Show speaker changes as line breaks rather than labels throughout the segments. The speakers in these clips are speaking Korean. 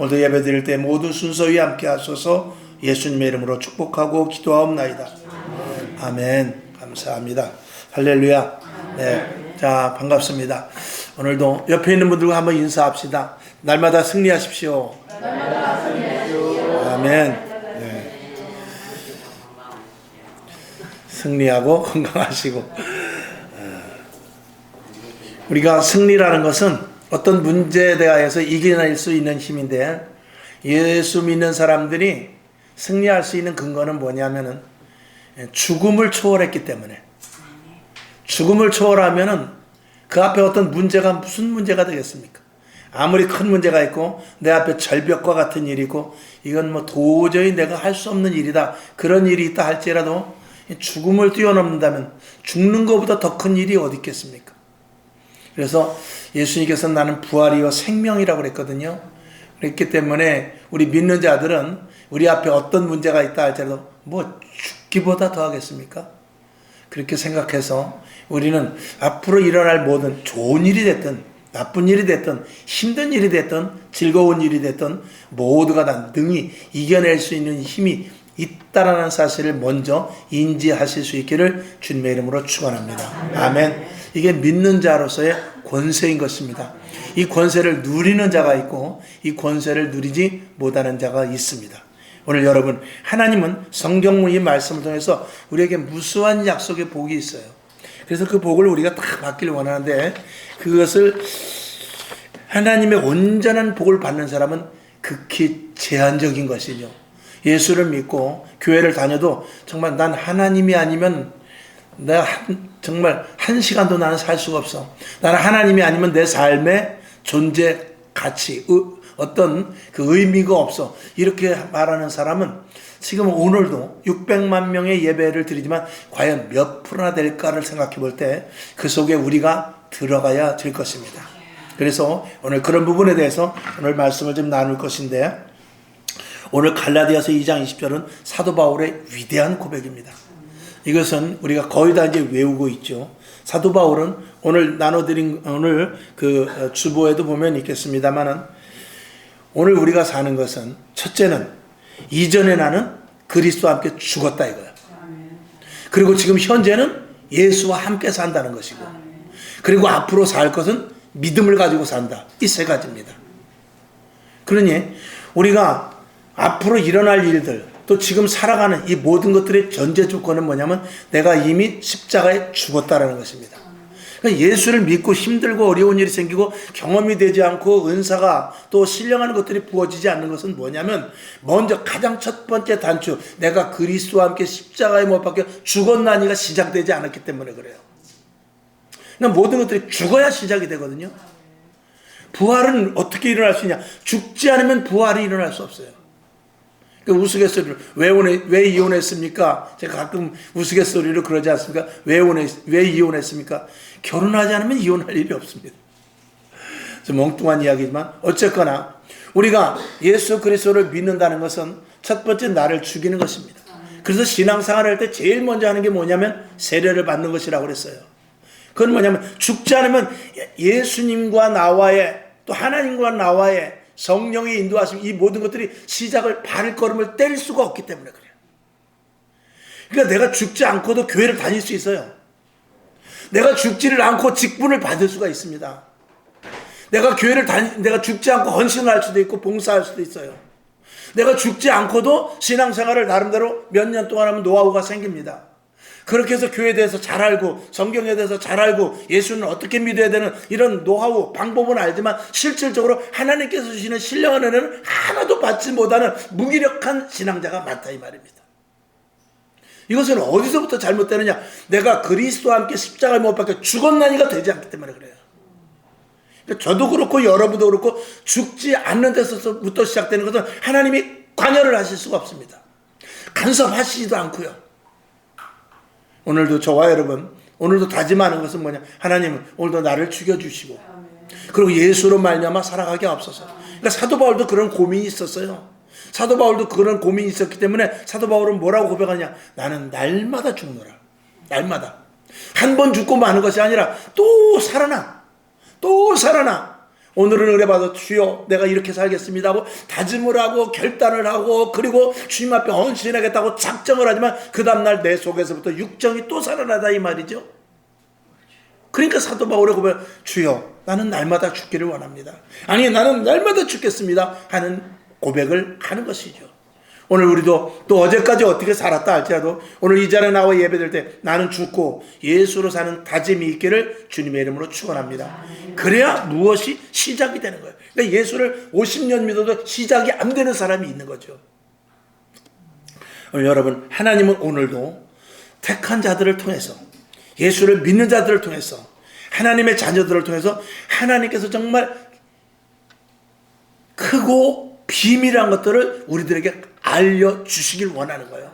오늘 예배 드릴 때 모두 순서히 함께 하소서. 예수님의 이름으로 축복하고 기도하옵나이다. 아멘. 감사합니다. 할렐루야. 네. 자, 반갑습니다. 오늘도 옆에 있는 분들과 한번 인사합시다. 날마다 승리하십시오. 아멘. 네. 승리하고 건강하시고. 우리가 승리라는 것은 어떤 문제에 대하여서 이겨낼 수 있는 힘인데, 예수 믿는 사람들이 승리할 수 있는 근거는 뭐냐면은 죽음을 초월했기 때문에, 죽음을 초월하면은 그 앞에 어떤 문제가 무슨 문제가 되겠습니까? 아무리 큰 문제가 있고 내 앞에 절벽과 같은 일이 있고 이건 뭐 도저히 내가 할 수 없는 일이다, 그런 일이 있다 할지라도 죽음을 뛰어넘는다면 죽는 것보다 더 큰 일이 어디 있겠습니까? 그래서 예수님께서 나는 부활이요 생명이라고 그랬거든요. 그랬기 때문에 우리 믿는 자들은 우리 앞에 어떤 문제가 있다 할지라도 뭐 죽기보다 더 하겠습니까? 그렇게 생각해서 우리는 앞으로 일어날 모든 좋은 일이 됐든 나쁜 일이 됐든 힘든 일이 됐든 즐거운 일이 됐든 모두가 다 능히 이겨낼 수 있는 힘이 있다라는 사실을 먼저 인지하실 수 있기를 주님의 이름으로 축원합니다. 아멘. 이게 믿는 자로서의 권세인 것입니다. 이 권세를 누리는 자가 있고 이 권세를 누리지 못하는 자가 있습니다. 오늘 여러분, 하나님은 성경 이 말씀을 통해서 우리에게 무수한 약속의 복이 있어요. 그래서 그 복을 우리가 다 받기를 원하는데, 그것을 하나님의 온전한 복을 받는 사람은 극히 제한적인 것이죠. 예수를 믿고 교회를 다녀도 정말 난 하나님이 아니면 내가 정말 한 시간도 나는 살 수가 없어. 나는 하나님이 아니면 내 삶의 존재 가치, 어떤 그 의미가 없어. 이렇게 말하는 사람은 지금 오늘도 600만 명의 예배를 드리지만 과연 몇 프로나 될까를 생각해 볼 때 그 속에 우리가 들어가야 될 것입니다. 그래서 오늘 그런 부분에 대해서 오늘 말씀을 좀 나눌 것인데, 오늘 갈라디아서 2장 20절은 사도 바울의 위대한 고백입니다. 이것은 우리가 거의 다 이제 외우고 있죠. 사도 바울은 오늘 나눠드린 오늘 그 주보에도 보면 있겠습니다만은, 오늘 우리가 사는 것은 첫째는 이전에 나는 그리스도와 함께 죽었다 이거야. 그리고 지금 현재는 예수와 함께 산다는 것이고, 그리고 앞으로 살 것은 믿음을 가지고 산다. 이 세 가지입니다. 그러니 우리가 앞으로 일어날 일들, 또 지금 살아가는 이 모든 것들의 전제 조건은 뭐냐면 내가 이미 십자가에 죽었다라는 것입니다. 그러니까 예수를 믿고 힘들고 어려운 일이 생기고 경험이 되지 않고 은사가 또 신령한 것들이 부어지지 않는 것은 뭐냐면, 먼저 가장 첫 번째 단추, 내가 그리스도와 함께 십자가에 못 박혀 죽었나니가 시작되지 않았기 때문에 그래요. 그러니까 모든 것들이 죽어야 시작이 되거든요. 부활은 어떻게 일어날 수 있냐? 죽지 않으면 부활이 일어날 수 없어요. 그 우스갯소리로 왜 이혼했습니까? 제가 가끔 우스갯소리로 그러지 않습니까? 왜 이혼했습니까? 결혼하지 않으면 이혼할 일이 없습니다. 좀 멍뚱한 이야기지만 어쨌거나 우리가 예수 그리스도를 믿는다는 것은 첫 번째 나를 죽이는 것입니다. 그래서 신앙생활을 할 때 제일 먼저 하는 게 뭐냐면 세례를 받는 것이라고 그랬어요. 그건 뭐냐면 죽지 않으면 예수님과 나와의, 또 하나님과 나와의 성령의 인도하심, 이 모든 것들이 시작을 발걸음을 뗄 수가 없기 때문에 그래요. 그러니까 내가 죽지 않고도 교회를 다닐 수 있어요. 내가 죽지를 않고 직분을 받을 수가 있습니다. 내가 내가 죽지 않고 헌신을 할 수도 있고 봉사할 수도 있어요. 내가 죽지 않고도 신앙생활을 나름대로 몇 년 동안 하면 노하우가 생깁니다. 그렇게 해서 교회에 대해서 잘 알고 성경에 대해서 잘 알고 예수는 어떻게 믿어야 되는 이런 노하우, 방법은 알지만 실질적으로 하나님께서 주시는 신령한 은혜는 하나도 받지 못하는 무기력한 신앙자가 많다 이 말입니다. 이것은 어디서부터 잘못되느냐? 내가 그리스도와 함께 십자가에 못 박혀 죽었나니가 되지 않기 때문에 그래요. 그러니까 저도 그렇고 여러분도 그렇고 죽지 않는 데서부터 시작되는 것은 하나님이 관여를 하실 수가 없습니다. 간섭하시지도 않고요. 오늘도 저와 여러분, 오늘도 다짐하는 것은 뭐냐? 하나님은 오늘도 나를 죽여주시고 그리고 예수로 말미암아 살아가게 하옵소서. 그러니까 사도 바울도 그런 고민이 있었어요. 사도 바울도 그런 고민이 있었기 때문에 사도 바울은 뭐라고 고백하냐? 나는 날마다 죽노라. 날마다. 한 번 죽고 마는 것이 아니라 또 살아나. 또 살아나. 오늘은 의뢰받아 주여 내가 이렇게 살겠습니다 하고 다짐을 하고 결단을 하고 그리고 주님 앞에 헌신하겠다고 작정을 하지만 그 다음날 내 속에서부터 육정이 또 살아나다 이 말이죠. 그러니까 사도 바울이 보면 주여 나는 날마다 죽기를 원합니다. 아니 나는 날마다 죽겠습니다 하는 고백을 하는 것이죠. 오늘 우리도 또 어제까지 어떻게 살았다 할지라도 오늘 이 자리에 나와 예배드릴 때 나는 죽고 예수로 사는 다짐이 있기를 주님의 이름으로 축원합니다. 그래야 무엇이 시작이 되는 거예요. 그러니까 예수를 50년 믿어도 시작이 안 되는 사람이 있는 거죠. 여러분 하나님은 오늘도 택한 자들을 통해서 예수를 믿는 자들을 통해서 하나님의 자녀들을 통해서 하나님께서 정말 크고 비밀한 것들을 우리들에게 알려주시길 원하는 거예요.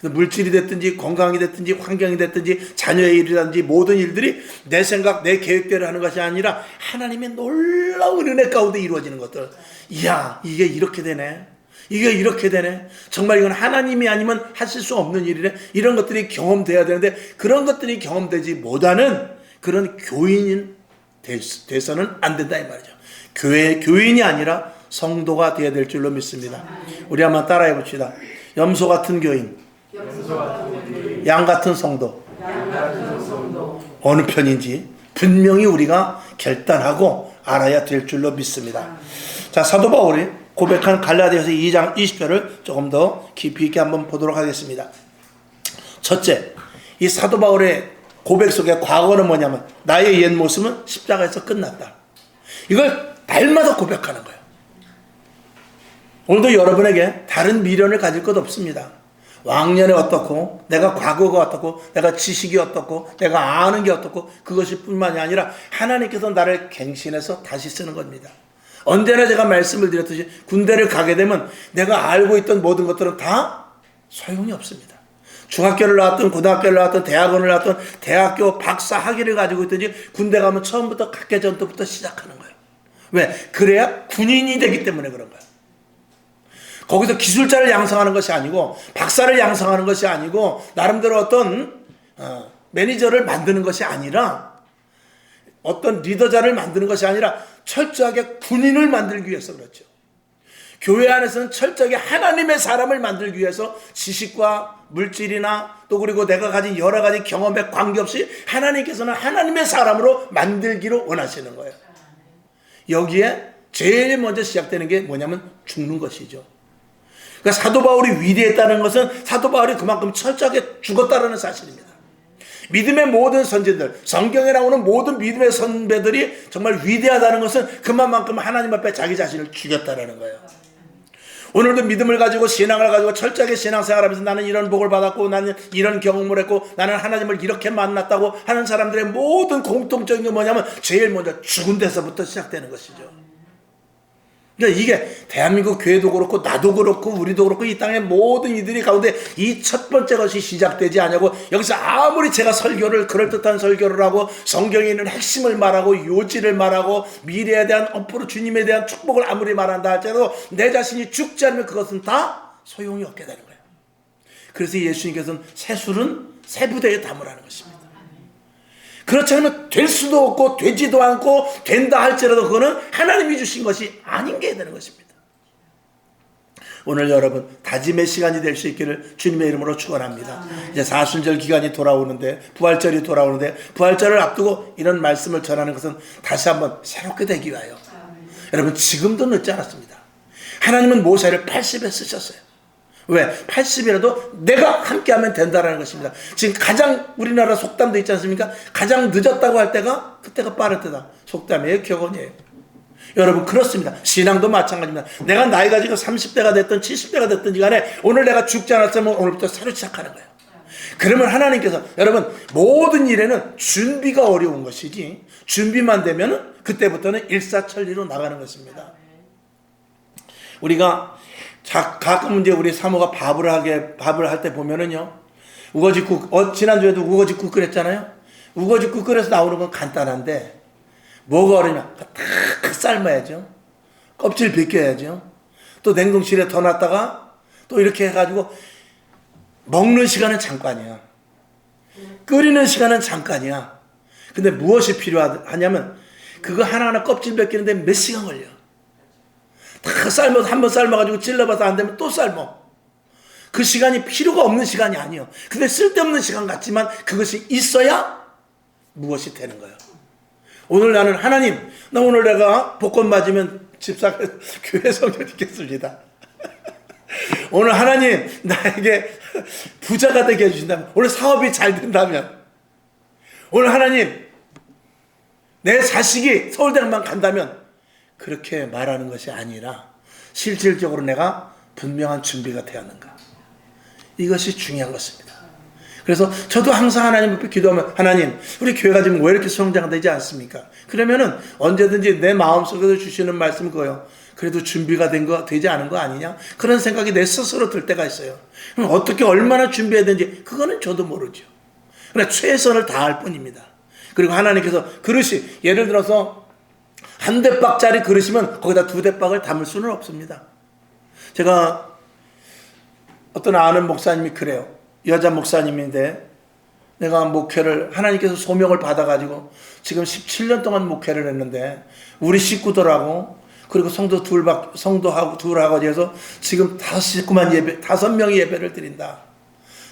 물질이 됐든지 건강이 됐든지 환경이 됐든지 자녀의 일이라든지 모든 일들이 내 생각 내 계획대로 하는 것이 아니라 하나님의 놀라운 은혜 가운데 이루어지는 것들. 이야 이게 이렇게 되네, 이게 이렇게 되네, 정말 이건 하나님이 아니면 하실 수 없는 일이네, 이런 것들이 경험돼야 되는데 그런 것들이 경험되지 못하는 그런 교인이 돼서는 안 된다 이 말이죠. 교인이 아니라 성도가 되어야 될 줄로 믿습니다. 우리 한번 따라해 봅시다. 염소 같은 교인, 양 같은 성도. 어느 편인지 분명히 우리가 결단하고 알아야 될 줄로 믿습니다. 자, 사도 바울이 고백한 갈라디아서 2장 20절을 조금 더 깊이 있게 한번 보도록 하겠습니다. 첫째, 이 사도 바울의 고백 속의 과거는 뭐냐면 나의 옛 모습은 십자가에서 끝났다. 이걸 날마다 고백하는 거예요. 오늘도 여러분에게 다른 미련을 가질 것 없습니다. 왕년에 어떻고 내가 과거가 어떻고 내가 지식이 어떻고 내가 아는 게 어떻고 그것이 뿐만이 아니라 하나님께서 나를 갱신해서 다시 쓰는 겁니다. 언제나 제가 말씀을 드렸듯이 군대를 가게 되면 내가 알고 있던 모든 것들은 다 소용이 없습니다. 중학교를 나왔든 고등학교를 나왔든 대학원을 나왔든 대학교 박사 학위를 가지고 있든지 군대 가면 처음부터 각계전투부터 시작하는 거예요. 왜? 그래야 군인이 되기 때문에 그런 거예요. 거기서 기술자를 양성하는 것이 아니고 박사를 양성하는 것이 아니고 나름대로 어떤 매니저를 만드는 것이 아니라 어떤 리더자를 만드는 것이 아니라 철저하게 군인을 만들기 위해서 그렇죠. 교회 안에서는 철저하게 하나님의 사람을 만들기 위해서 지식과 물질이나 또 그리고 내가 가진 여러 가지 경험에 관계없이 하나님께서는 하나님의 사람으로 만들기로 원하시는 거예요. 여기에 제일 먼저 시작되는 게 뭐냐면 죽는 것이죠. 그러니까 사도 바울이 위대했다는 것은 사도 바울이 그만큼 철저하게 죽었다는 사실입니다. 믿음의 모든 선지들, 성경에 나오는 모든 믿음의 선배들이 정말 위대하다는 것은 그만큼 하나님 앞에 자기 자신을 죽였다는 거예요. 오늘도 믿음을 가지고 신앙을 가지고 철저하게 신앙생활하면서 나는 이런 복을 받았고 나는 이런 경험을 했고 나는 하나님을 이렇게 만났다고 하는 사람들의 모든 공통적인 게 뭐냐면 제일 먼저 죽은 데서부터 시작되는 것이죠. 그러니까 이게 대한민국 교회도 그렇고 나도 그렇고 우리도 그렇고 이 땅의 모든 이들이 가운데 이 첫 번째 것이 시작되지 않냐고 여기서 아무리 제가 설교를 그럴듯한 설교를 하고 성경에 있는 핵심을 말하고 요지를 말하고 미래에 대한 앞으로 주님에 대한 축복을 아무리 말한다 할지라도 내 자신이 죽지 않으면 그것은 다 소용이 없게 되는 거예요. 그래서 예수님께서는 새 술은 새 부대에 담으라는 것입니다. 그렇지 않으면 될 수도 없고 되지도 않고 된다 할지라도 그거는 하나님이 주신 것이 아닌 게 되는 것입니다. 오늘 여러분 다짐의 시간이 될 수 있기를 주님의 이름으로 축원합니다. 이제 사순절 기간이 돌아오는데 부활절이 돌아오는데 부활절을 앞두고 이런 말씀을 전하는 것은 다시 한번 새롭게 되기 위하여 여러분 지금도 늦지 않았습니다. 하나님은 모세를 80에 쓰셨어요. 왜? 80이라도 내가 함께하면 된다라는 것입니다. 지금 가장 우리나라 속담도 있지 않습니까? 가장 늦었다고 할 때가 그때가 빠를 때다. 속담이에요, 격언이에요. 여러분 그렇습니다. 신앙도 마찬가지입니다. 내가 나이가 지금 30대가 됐든 70대가 됐든지 간에 오늘 내가 죽지 않았으면 오늘부터 새로 시작하는 거예요. 그러면 하나님께서 여러분 모든 일에는 준비가 어려운 것이지 준비만 되면 그때부터는 일사천리로 나가는 것입니다. 우리가 가끔 이제 우리 사모가 밥을 할 때 보면은요, 우거지국, 지난주에도 우거지국 끓였잖아요? 우거지국 끓여서 나오는 건 간단한데, 뭐가 어려냐? 탁 삶아야죠. 껍질 벗겨야죠. 또 냉동실에 더 놨다가, 또 이렇게 해가지고, 먹는 시간은 잠깐이야. 끓이는 시간은 잠깐이야. 근데 무엇이 필요하냐면, 그거 하나하나 껍질 벗기는데 몇 시간 걸려. 다 삶아서 한 번 삶아가지고 찔러봐서 안 되면 또 삶어. 그 시간이 필요가 없는 시간이 아니에요. 근데 쓸데없는 시간 같지만 그것이 있어야 무엇이 되는 거예요. 오늘 나는 하나님, 나 오늘 내가 복권 맞으면 집사 교회 성전 짓겠습니다. 오늘 하나님 나에게 부자가 되게 해주신다면, 오늘 사업이 잘 된다면, 오늘 하나님 내 자식이 서울대학만 간다면, 그렇게 말하는 것이 아니라 실질적으로 내가 분명한 준비가 되었는가, 이것이 중요한 것입니다. 그래서 저도 항상 하나님 앞에 기도하면, 하나님 우리 교회가 지금 왜 이렇게 성장되지 않습니까? 그러면은 언제든지 내 마음속에서 주시는 말씀 그거요, 그래도 준비가 되지 않은 거 아니냐, 그런 생각이 내 스스로 들 때가 있어요. 그럼 어떻게 얼마나 준비해야 되는지 그거는 저도 모르죠. 그러나 최선을 다할 뿐입니다. 그리고 하나님께서 그릇이, 예를 들어서 한 대박짜리 그릇이면 거기다 두 대박을 담을 수는 없습니다. 제가 어떤 아는 목사님이 그래요. 여자 목사님인데, 내가 목회를, 하나님께서 소명을 받아가지고 지금 17년 동안 목회를 했는데, 우리 식구들하고 그리고 성도하고 둘하고 해서 지금 5명이 예배를 드린다.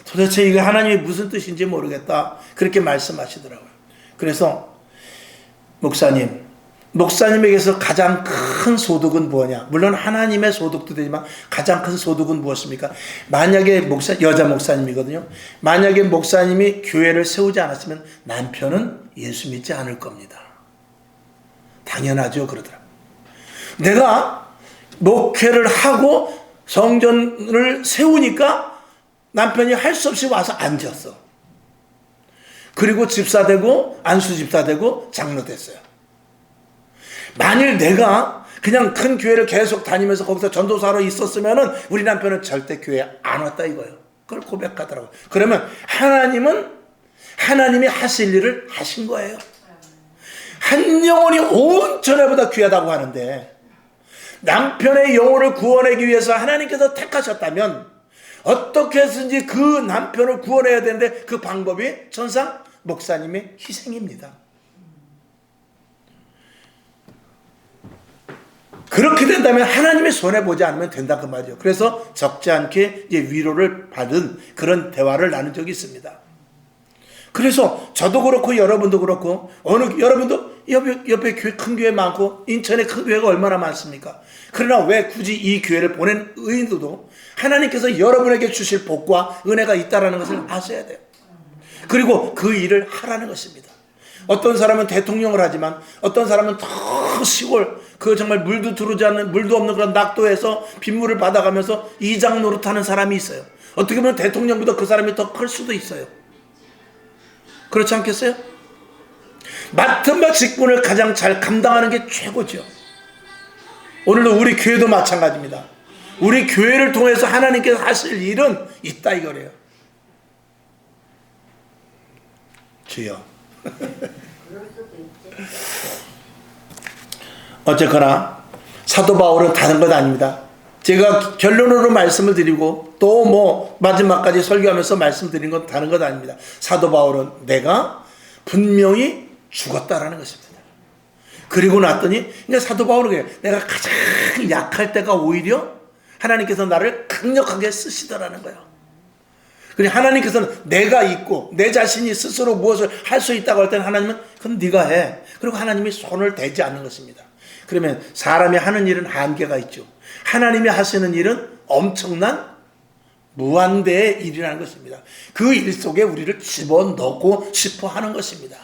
도대체 이게 하나님이 무슨 뜻인지 모르겠다, 그렇게 말씀하시더라고요. 그래서 목사님에게서 가장 큰 소득은 뭐냐? 물론 하나님의 소득도 되지만 가장 큰 소득은 무엇입니까? 만약에 여자 목사님이거든요. 만약에 목사님이 교회를 세우지 않았으면 남편은 예수 믿지 않을 겁니다. 당연하죠. 그러더라고요. 내가 목회를 하고 성전을 세우니까 남편이 할 수 없이 와서 앉았어. 그리고 집사 되고 안수 집사 되고 장로 됐어요. 만일 내가 그냥 큰 교회를 계속 다니면서 거기서 전도사로 있었으면은 우리 남편은 절대 교회에 안 왔다 이거예요. 그걸 고백하더라고요. 그러면 하나님이 하실 일을 하신 거예요. 한 영혼이 온 전에보다 귀하다고 하는데, 남편의 영혼을 구원하기 위해서 하나님께서 택하셨다면 어떻게 해서든지 그 남편을 구원해야 되는데, 그 방법이 전상 목사님의 희생입니다. 그렇게 된다면 하나님의 손해보지 않으면 된다 그 말이죠. 그래서 적지 않게 이제 위로를 받은 그런 대화를 나눈 적이 있습니다. 그래서 저도 그렇고 여러분도 그렇고, 여러분도 옆에 큰 교회 많고 인천에 큰 교회가 얼마나 많습니까? 그러나 왜 굳이 이 교회를 보낸 의도도 하나님께서 여러분에게 주실 복과 은혜가 있다는 것을 아셔야 돼요. 그리고 그 일을 하라는 것입니다. 어떤 사람은 대통령을 하지만 어떤 사람은 더 시골, 그 정말 물도 들어오지 않는, 물도 없는 그런 낙도에서 빗물을 받아가면서 이장 노릇하는 사람이 있어요. 어떻게 보면 대통령보다 그 사람이 더 클 수도 있어요. 그렇지 않겠어요? 맡은 바 직분을 가장 잘 감당하는 게 최고죠. 오늘도 우리 교회도 마찬가지입니다. 우리 교회를 통해서 하나님께서 하실 일은 있다 이거래요. 주여. 어쨌거나 사도 바울은 다른 것 아닙니다. 제가 결론으로 말씀을 드리고 또 마지막까지 설교하면서 말씀드린 건 다른 것 아닙니다. 사도 바울은 내가 분명히 죽었다라는 것입니다. 그리고 났더니 이제 사도 바울은 내가 가장 약할 때가 오히려 하나님께서 나를 강력하게 쓰시더라는 거예요. 그리고 하나님께서는 내가 있고 내 자신이 스스로 무엇을 할 수 있다고 할 때는 하나님은 그럼 네가 해. 그리고 하나님이 손을 대지 않는 것입니다. 그러면 사람이 하는 일은 한계가 있죠. 하나님이 하시는 일은 엄청난 무한대의 일이라는 것입니다. 그 일 속에 우리를 집어넣고 싶어 하는 것입니다.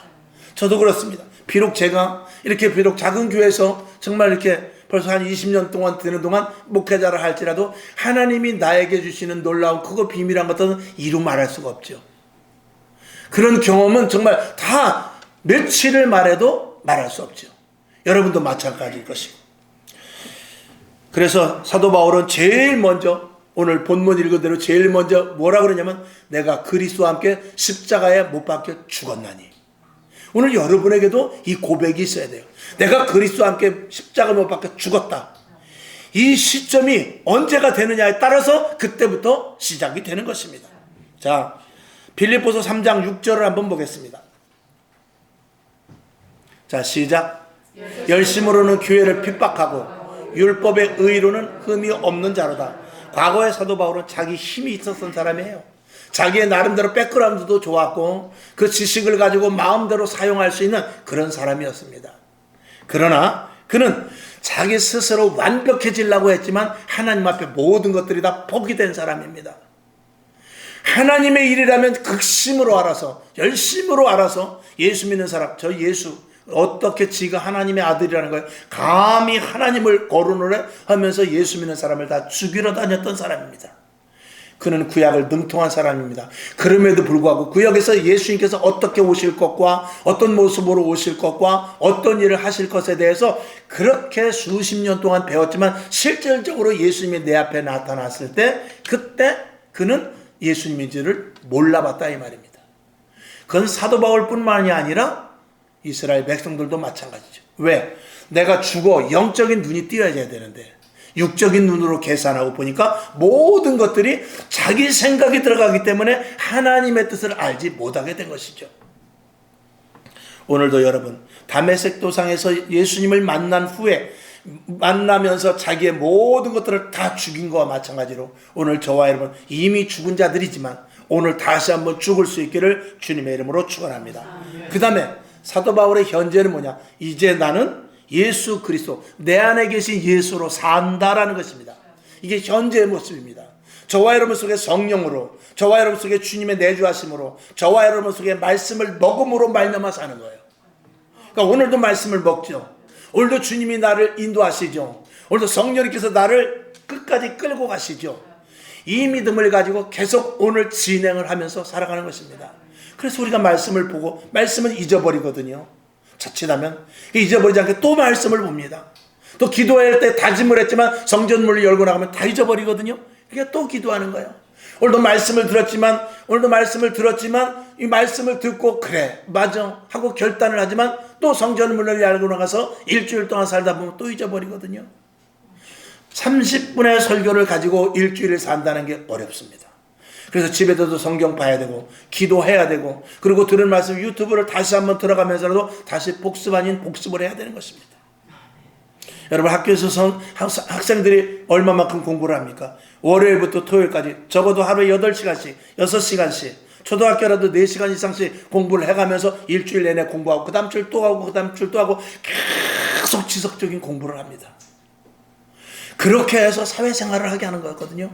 저도 그렇습니다. 비록 제가 이렇게 작은 교회에서 정말 이렇게 벌써 한 20년 동안 되는 동안 목회자를 할지라도 하나님이 나에게 주시는 놀라운 크고 비밀한 것들은 이루 말할 수가 없죠. 그런 경험은 정말 다 며칠을 말해도 말할 수 없죠. 여러분도 마찬가지일 것이고. 그래서 사도 바울은 제일 먼저 오늘 본문 읽은 대로 제일 먼저 뭐라 그러냐면 내가 그리스도와 함께 십자가에 못 박혀 죽었나니. 오늘 여러분에게도 이 고백이 있어야 돼요. 내가 그리스도와 함께 십자가에 못 박혀 죽었다. 이 시점이 언제가 되느냐에 따라서 그때부터 시작이 되는 것입니다. 자, 빌립보서 3장 6절을 한번 보겠습니다. 자, 시작. 열심으로는 교회를 핍박하고 율법의 의로는 흠이 없는 자로다. 과거의 사도 바울은 자기 힘이 있었던 사람이에요. 자기의 나름대로 백그라운드도 좋았고 그 지식을 가지고 마음대로 사용할 수 있는 그런 사람이었습니다. 그러나 그는 자기 스스로 완벽해지려고 했지만 하나님 앞에 모든 것들이 다 포기된 사람입니다. 하나님의 일이라면 극심으로 알아서 열심으로 알아서 예수 믿는 사람, 저 예수 어떻게 지가 하나님의 아들이라는 거예요. 감히 하나님을 거론을 하면서 예수 믿는 사람을 다 죽이러 다녔던 사람입니다. 그는 구약을 능통한 사람입니다. 그럼에도 불구하고 구약에서 예수님께서 어떻게 오실 것과 어떤 모습으로 오실 것과 어떤 일을 하실 것에 대해서 그렇게 수십 년 동안 배웠지만 실질적으로 예수님이 내 앞에 나타났을 때 그때 그는 예수님인지를 몰라봤다 이 말입니다. 그건 사도 바울뿐만이 아니라 이스라엘 백성들도 마찬가지죠. 왜? 내가 죽어 영적인 눈이 띄어져야 되는데 육적인 눈으로 계산하고 보니까 모든 것들이 자기 생각이 들어가기 때문에 하나님의 뜻을 알지 못하게 된 것이죠. 오늘도 여러분 다메섹 도상에서 예수님을 만난 후에 만나면서 자기의 모든 것들을 다 죽인 것과 마찬가지로 오늘 저와 여러분 이미 죽은 자들이지만 오늘 다시 한번 죽을 수 있기를 주님의 이름으로 축원합니다. 그 다음에 사도 바울의 현재는 뭐냐? 이제 나는 예수 그리스도 내 안에 계신 예수로 산다라는 것입니다. 이게 현재의 모습입니다. 저와 여러분 속에 성령으로 저와 여러분 속에 주님의 내주하심으로 저와 여러분 속에 말씀을 먹음으로 말미암아 사는 거예요. 그러니까 오늘도 말씀을 먹죠. 오늘도 주님이 나를 인도하시죠. 오늘도 성령님께서 나를 끝까지 끌고 가시죠. 이 믿음을 가지고 계속 오늘 진행을 하면서 살아가는 것입니다. 그래서 우리가 말씀을 보고 말씀은 잊어버리거든요. 자칫하면 잊어버리지 않게 또 말씀을 봅니다. 또 기도할 때 다짐을 했지만 성전문을 열고 나가면 다 잊어버리거든요. 그러니까 또 기도하는 거예요. 오늘도 말씀을 들었지만 이 말씀을 듣고 그래 맞아 하고 결단을 하지만 또 성전문을 열고 나가서 일주일 동안 살다 보면 또 잊어버리거든요. 30분의 설교를 가지고 일주일을 산다는 게 어렵습니다. 그래서 집에서도 성경 봐야 되고 기도해야 되고 그리고 들은 말씀 유튜브를 다시 한번 들어가면서라도 다시 복습 아닌 복습을 해야 되는 것입니다. 여러분 학교에서 학생들이 얼마만큼 공부를 합니까? 월요일부터 토요일까지 적어도 하루에 8시간씩 6시간씩 초등학교라도 4시간 이상씩 공부를 해가면서 일주일 내내 공부하고 그 다음 주일 또 하고 그 다음 주일 또 하고 계속 지속적인 공부를 합니다. 그렇게 해서 사회생활을 하게 하는 거거든요.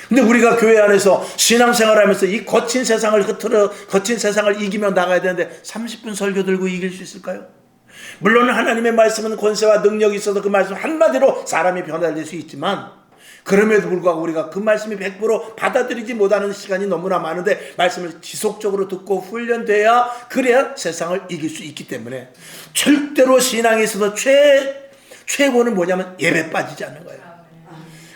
근데 우리가 교회 안에서 신앙생활을 하면서 이 거친 세상을 거친 세상을 이기며 나가야 되는데 30분 설교 들고 이길 수 있을까요? 물론 하나님의 말씀은 권세와 능력이 있어서 그 말씀 한마디로 사람이 변화될 수 있지만 그럼에도 불구하고 우리가 그 말씀이 100% 받아들이지 못하는 시간이 너무나 많은데 말씀을 지속적으로 듣고 훈련돼야 그래야 세상을 이길 수 있기 때문에 절대로 신앙에 있어서 최고는 뭐냐면 예배 빠지지 않는 거예요.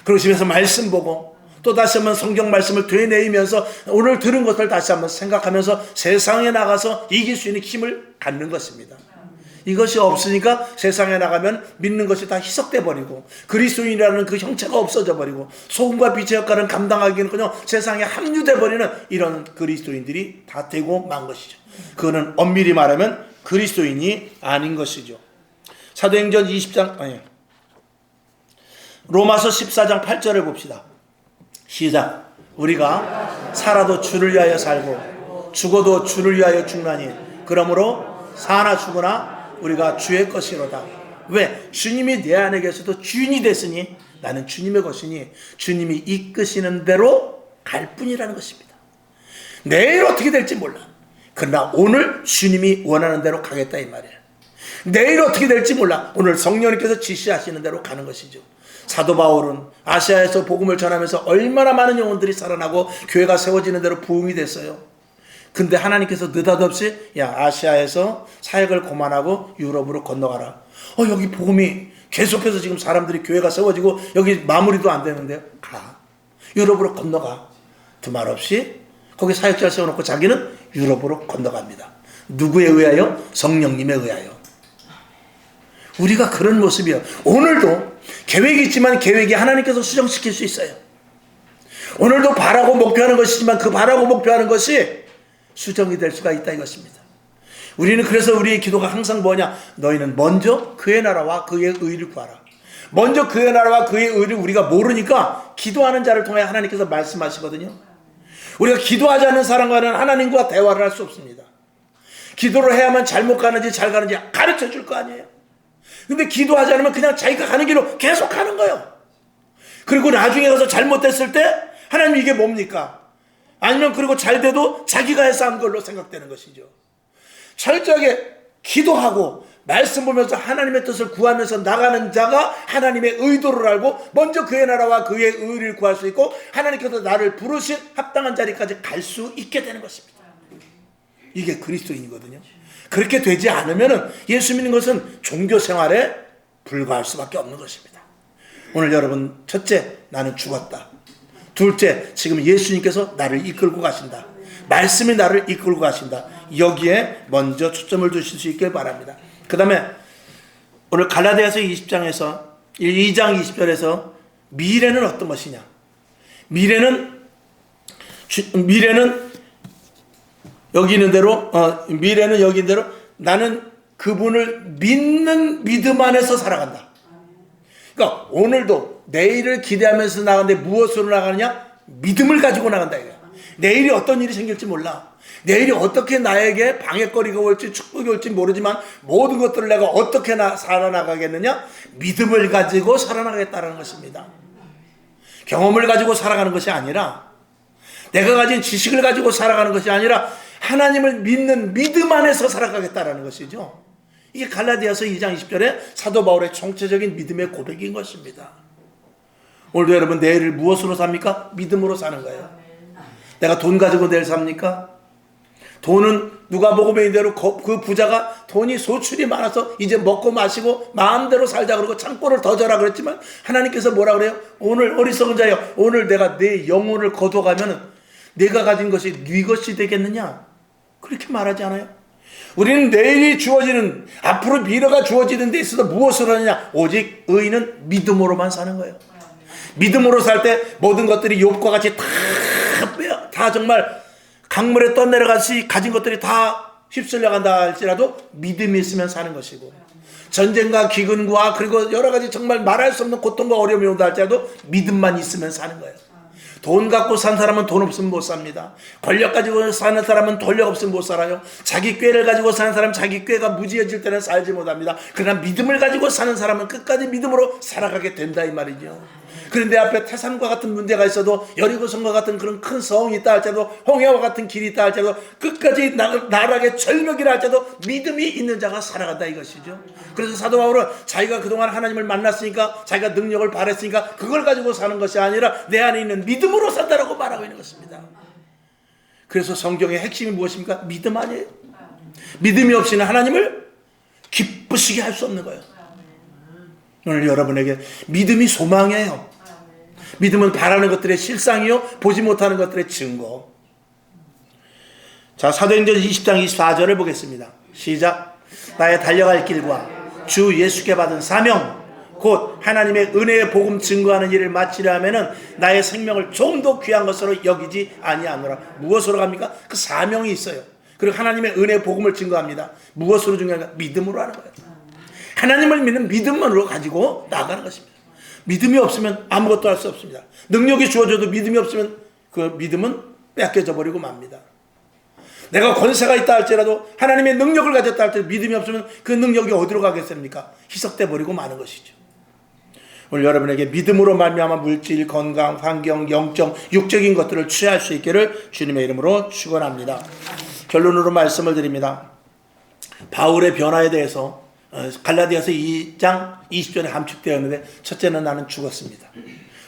그리고 집에서 말씀 보고 또 다시 한번 성경 말씀을 되뇌이면서 오늘 들은 것을 다시 한번 생각하면서 세상에 나가서 이길 수 있는 힘을 갖는 것입니다. 이것이 없으니까 세상에 나가면 믿는 것이 다 희석돼 버리고 그리스도인이라는 그 형체가 없어져 버리고 소금과 빛의 역할은 감당하기는커녕 세상에 함유돼 버리는 이런 그리스도인들이 다 되고 만 것이죠. 그거는 엄밀히 말하면 그리스도인이 아닌 것이죠. 사도행전 20장 로마서 14장 8절을 봅시다. 시작. 우리가 살아도 주를 위하여 살고 죽어도 주를 위하여 죽나니 그러므로 사나 죽으나 우리가 주의 것이로다. 왜? 주님이 내 안에 계셔도 주인이 됐으니 나는 주님의 것이니 주님이 이끄시는 대로 갈 뿐이라는 것입니다. 내일 어떻게 될지 몰라. 그러나 오늘 주님이 원하는 대로 가겠다 이 말이에요. 내일 어떻게 될지 몰라. 오늘 성령님께서 지시하시는 대로 가는 것이죠. 사도 바울은 아시아에서 복음을 전하면서 얼마나 많은 영혼들이 살아나고 교회가 세워지는 대로 부흥이 됐어요. 근데 하나님께서 느닷없이 야 아시아에서 사역을 그만하고 유럽으로 건너가라. 여기 복음이 계속해서 지금 사람들이 교회가 세워지고 여기 마무리도 안 되는데요. 가. 유럽으로 건너가. 두말 없이 거기 사역자를 세워놓고 자기는 유럽으로 건너갑니다. 누구에 의하여? 성령님에 의하여. 우리가 그런 모습이에요. 오늘도 계획이 있지만 계획이 하나님께서 수정시킬 수 있어요. 오늘도 바라고 목표하는 것이지만 그 바라고 목표하는 것이 수정이 될 수가 있다 이것입니다. 우리는 그래서 우리의 기도가 항상 뭐냐? 너희는 먼저 그의 나라와 그의 의를 구하라. 먼저 그의 나라와 그의 의를 우리가 모르니까 기도하는 자를 통해 하나님께서 말씀하시거든요. 우리가 기도하지 않는 사람과는 하나님과 대화를 할 수 없습니다. 기도를 해야만 잘못 가는지 잘 가는지 가르쳐 줄 거 아니에요. 근데 기도하지 않으면 그냥 자기가 가는 길로 계속 가는 거예요. 그리고 나중에 가서 잘못됐을 때 하나님 이게 뭡니까? 아니면 그리고 잘 돼도 자기가 해서 한 걸로 생각되는 것이죠. 철저하게 기도하고 말씀 보면서 하나님의 뜻을 구하면서 나가는 자가 하나님의 의도를 알고 먼저 그의 나라와 그의 의를 구할 수 있고 하나님께서 나를 부르신 합당한 자리까지 갈 수 있게 되는 것입니다. 이게 그리스도인이거든요. 그렇게 되지 않으면 예수 믿는 것은 종교 생활에 불과할 수밖에 없는 것입니다. 오늘 여러분, 첫째, 나는 죽었다. 둘째, 지금 예수님께서 나를 이끌고 가신다. 말씀이 나를 이끌고 가신다. 여기에 먼저 초점을 두실 수 있길 바랍니다. 그 다음에 오늘 갈라디아서 2장 20절에서 미래는 어떤 것이냐? 미래는 여기 있는 대로 미래는 여기 있는 대로 나는 그분을 믿는 믿음 안에서 살아간다. 그러니까 오늘도 내일을 기대하면서 나가는데 무엇으로 나가느냐? 믿음을 가지고 나간다 이거야. 내일이 어떤 일이 생길지 몰라. 내일이 어떻게 나에게 방해거리가 올지 축복이 올지 모르지만 모든 것들을 내가 어떻게 살아나가겠느냐? 믿음을 가지고 살아나가겠다는 것입니다. 경험을 가지고 살아가는 것이 아니라 내가 가진 지식을 가지고 살아가는 것이 아니라 하나님을 믿는 믿음 안에서 살아가겠다는 것이죠. 이게 갈라디아서 2장 20절에 사도 바울의 총체적인 믿음의 고백인 것입니다. 오늘도 여러분 내일을 무엇으로 삽니까? 믿음으로 사는 거예요. 내가 돈 가지고 내일 삽니까? 돈은 누가복음에 있는 대로 그 부자가 돈이 소출이 많아서 이제 먹고 마시고 마음대로 살자 그러고 창고를 더 져라 그랬지만 하나님께서 뭐라 그래요? 오늘 어리석은 자여, 오늘 내가 내 영혼을 거둬가면은 내가 가진 것이 네 것이 되겠느냐? 그렇게 말하지 않아요? 우리는 내일이 주어지는, 앞으로 미래가 주어지는 데 있어서 무엇을 하느냐? 오직 의인은 믿음으로만 사는 거예요. 믿음으로 살 때 모든 것들이 욥과 같이 다 정말 강물에 떠내려가시 가진 것들이 다 휩쓸려 간다 할지라도 믿음이 있으면 사는 것이고, 전쟁과 기근과 그리고 여러 가지 정말 말할 수 없는 고통과 어려움이 온다 할지라도 믿음만 있으면 사는 거예요. 돈 갖고 산 사람은 돈 없으면 못 삽니다. 권력 가지고 사는 사람은 권력 없으면 못 살아요. 자기 꾀를 가지고 사는 사람은 자기 꾀가 무지해질 때는 살지 못합니다. 그러나 믿음을 가지고 사는 사람은 끝까지 믿음으로 살아가게 된다 이 말이죠. 그런데 앞에 태산과 같은 문제가 있어도, 여리고성과 같은 그런 큰 성이 있다 할지라도, 홍해와 같은 길이 있다 할지라도, 끝까지 나락의 절벽이라 할지라도 믿음이 있는 자가 살아간다 이것이죠. 그래서 사도 바울은 자기가 그동안 하나님을 만났으니까, 자기가 능력을 발했으니까 그걸 가지고 사는 것이 아니라 내 안에 있는 믿음으로 산다라고 말하고 있는 것입니다. 그래서 성경의 핵심이 무엇입니까? 믿음 아니에요? 믿음이 없이는 하나님을 기쁘시게 할 수 없는 거예요. 오늘 여러분에게 믿음이 소망이에요. 믿음은 바라는 것들의 실상이요 보지 못하는 것들의 증거. 자, 사도행전 20장 24절을 보겠습니다. 시작. 나의 달려갈 길과 주 예수께 받은 사명 곧 하나님의 은혜의 복음 증거하는 일을 마치려 하면은 나의 생명을 좀 더 귀한 것으로 여기지 아니하노라. 무엇으로 갑니까? 그 사명이 있어요. 그리고 하나님의 은혜의 복음을 증거합니다. 무엇으로 증거합니까? 믿음으로 하는 거예요. 하나님을 믿는 믿음만으로 가지고 나가는 것입니다. 믿음이 없으면 아무것도 할 수 없습니다. 능력이 주어져도 믿음이 없으면 그 믿음은 뺏겨져 버리고 맙니다. 내가 권세가 있다 할지라도, 하나님의 능력을 가졌다 할지라도 믿음이 없으면 그 능력이 어디로 가겠습니까? 희석돼 버리고 마는 것이죠. 오늘 여러분에게 믿음으로 말미암아 물질, 건강, 환경, 영적, 육적인 것들을 취할 수 있기를 주님의 이름으로 축원합니다. 결론으로 말씀을 드립니다. 바울의 변화에 대해서 갈라디아서 2장 20절에 함축되어 있는데, 첫째는 나는 죽었습니다.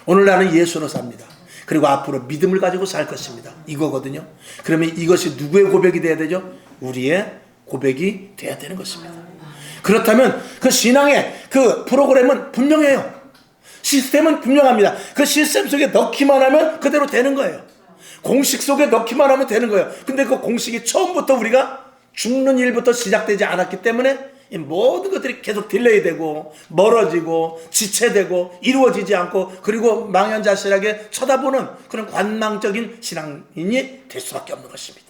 오늘 나는 예수로 삽니다. 그리고 앞으로 믿음을 가지고 살 것입니다. 이거거든요. 그러면 이것이 누구의 고백이 돼야 되죠? 우리의 고백이 돼야 되는 것입니다. 그렇다면 그 신앙의 그 프로그램은 분명해요. 시스템은 분명합니다. 그 시스템 속에 넣기만 하면 그대로 되는 거예요. 공식 속에 넣기만 하면 되는 거예요. 근데 그 공식이 처음부터 우리가 죽는 일부터 시작되지 않았기 때문에 이 모든 것들이 계속 딜레이 되고 멀어지고 지체되고 이루어지지 않고, 그리고 망연자실하게 쳐다보는 그런 관망적인 신앙인이 될 수밖에 없는 것입니다.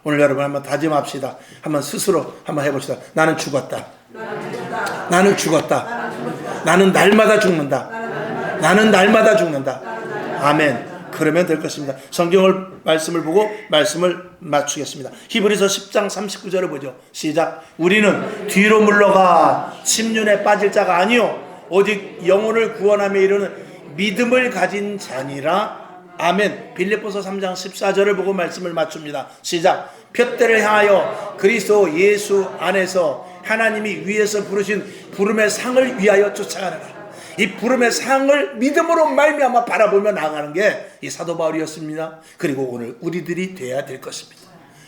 오늘 여러분 한번 다짐합시다. 한번 스스로 한번 해봅시다. 나는 죽었다. 나는 죽었다. 나는 날마다 죽는다. 나는 날마다 죽는다. 아멘. 그러면 될 것입니다. 성경을 말씀을 보고 말씀을 맞추겠습니다. 히브리서 10장 39절을 보죠. 시작. 우리는 뒤로 물러가 침륜에 빠질 자가 아니요 오직 영혼을 구원함에 이르는 믿음을 가진 자니라. 아멘. 빌립보서 3장 14절을 보고 말씀을 맞춥니다. 시작. 표대를 향하여 그리스도 예수 안에서 하나님이 위에서 부르신 부름의 상을 위하여 쫓아가라. 이 부름의 상을 믿음으로 말미암아 바라보며 나아가는 게 이 사도 바울이었습니다. 그리고 오늘 우리들이 돼야 될 것입니다.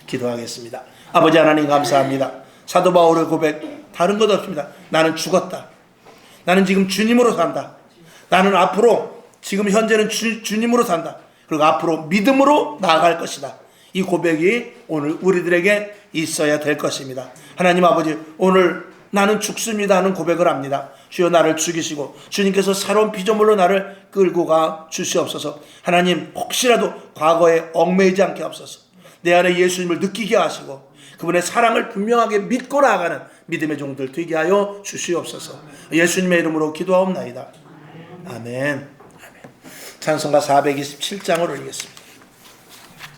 기도하겠습니다. 아버지 하나님 감사합니다. 사도 바울의 고백 다른 것 없습니다. 나는 죽었다. 나는 지금 주님으로 산다. 나는 앞으로 지금 현재는 주님으로 산다. 그리고 앞으로 믿음으로 나아갈 것이다. 이 고백이 오늘 우리들에게 있어야 될 것입니다. 하나님 아버지, 오늘 나는 죽습니다 하는 고백을 합니다. 주여 나를 죽이시고 주님께서 새로운 피조물로 나를 끌고 가 주시옵소서. 하나님 혹시라도 과거에 얽매이지 않게 하옵소서. 내 안에 예수님을 느끼게 하시고 그분의 사랑을 분명하게 믿고 나아가는 믿음의 종들 되게 하여 주시옵소서. 예수님의 이름으로 기도하옵나이다. 아멘. 찬송가 427장을 올리겠습니다.